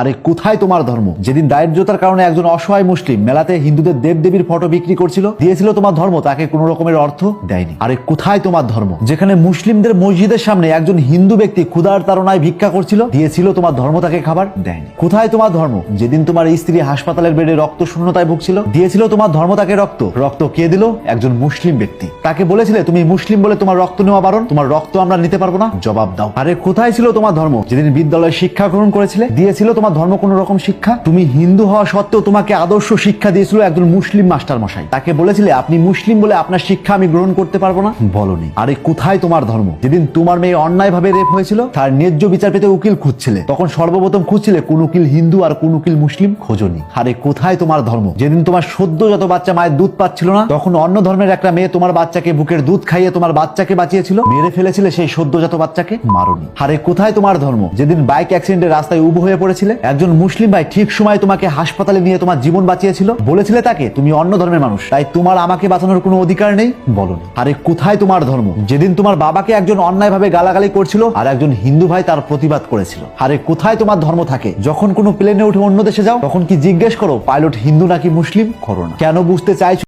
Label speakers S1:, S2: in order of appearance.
S1: আরে কোথায় তোমার ধর্ম? যেদিন দারিদ্রতার কারণে একজন অসহায় মুসলিম মেলাতে হিন্দুদের দেবদেবীর ফটো বিক্রি করছিল, দিয়েছিল তোমার ধর্ম, তাকে কোনো রকমের অর্থ দেয়নি। আরে কোথায় তোমার ধর্ম? যেখানে মুসলিমদের মসজিদের সামনে একজন হিন্দু ব্যক্তি ক্ষুধার তাড়নায় ভিক্ষা করছিল, দিয়েছিল তোমার ধর্ম, তাকে খাবার দেয়নি। কোথায় তোমার ধর্ম? যেদিন তোমার স্ত্রী হাসপাতালের বেডে রক্ত শূন্যতায় ভুগছিল, দিয়েছিল তোমার ধর্ম, তাকে রক্ত। রক্ত কে দিল? একজন মুসলিম ব্যক্তি। তাকে বলেছিলে তুমি মুসলিম বলে তোমার রক্ত নেওয়া বারণ, তোমার রক্ত আমরা নিতে পারবো না, জবাব দাও। আরে কোথায় ছিল তোমার ধর্ম? যেদিন বিদ্যালয়ে শিক্ষা গ্রহণ করেছিলে, দিয়েছিল তোমার ধর্ম কোন রকম শিক্ষা? তুমি হিন্দু হওয়া সত্ত্বেও তোমাকে আদর্শ শিক্ষা দিয়েছিল একজন মুসলিম মাস্টার মশাই। তাকে বলেছিলে আপনি মুসলিম বলে আপনার শিক্ষা আমি গ্রহণ করতে পারবো না, বলনি। আরে কোথায় তোমার ধর্ম? যেদিন তোমার মেয়ে অন্যায়ভাবে রেপ হয়েছিল, তার ন্যায্য বিচার পেতে উকিল খুঁজছিলে, তখন সর্বপ্রথম খুঁজছিলে কোন উকিল হিন্দু আর কোন উকিল মুসলিম, খোঁজনি। আরে কোথায় তোমার ধর্ম? যেদিন তোমার সদ্যজাত বাচ্চা মায়ের দুধ পাচ্ছিল না, তখন অন্য ধর্মের একটা মেয়ে তোমার বাচ্চাকে বুকের দুধ খাইয়ে তোমার বাচ্চাকে বাঁচিয়েছিল, মেরে ফেলেছিলে সেই সদ্যজাত বাচ্চাকে, মারোনি। আরে কোথায় তোমার ধর্ম? যেদিন বাইক অ্যাক্সিডেন্টে রাস্তায় উবু হয়ে পড়েছিলে, একজন মুসলিম ভাই ঠিক সময় তোমাকে হাসপাতালে নিয়ে তোমার জীবন বাঁচিয়েছিল, বলেছিলে তাকে তুমি অন্য ধর্মের মানুষ, তাই তোমার আমাকে বাঁচানোর কোনো অধিকার নেই, বলনি। আরে কোথায় তোমার ধর্ম? যেদিন তোমার বাবাকে একজন অন্যায়ভাবে গালাগালি করছিল আর একজন হিন্দু ভাই তার প্রতিবাদ করেছিল। আরে কোথায় তোমার ধর্ম থাকে? যখন কোনো প্লেনে উঠে অন্য দেশে যাও, তখন কি জিজ্ঞেস করো পাইলট হিন্দু নাকি মুসলিম? করো না। কেন বুঝতে চাইছো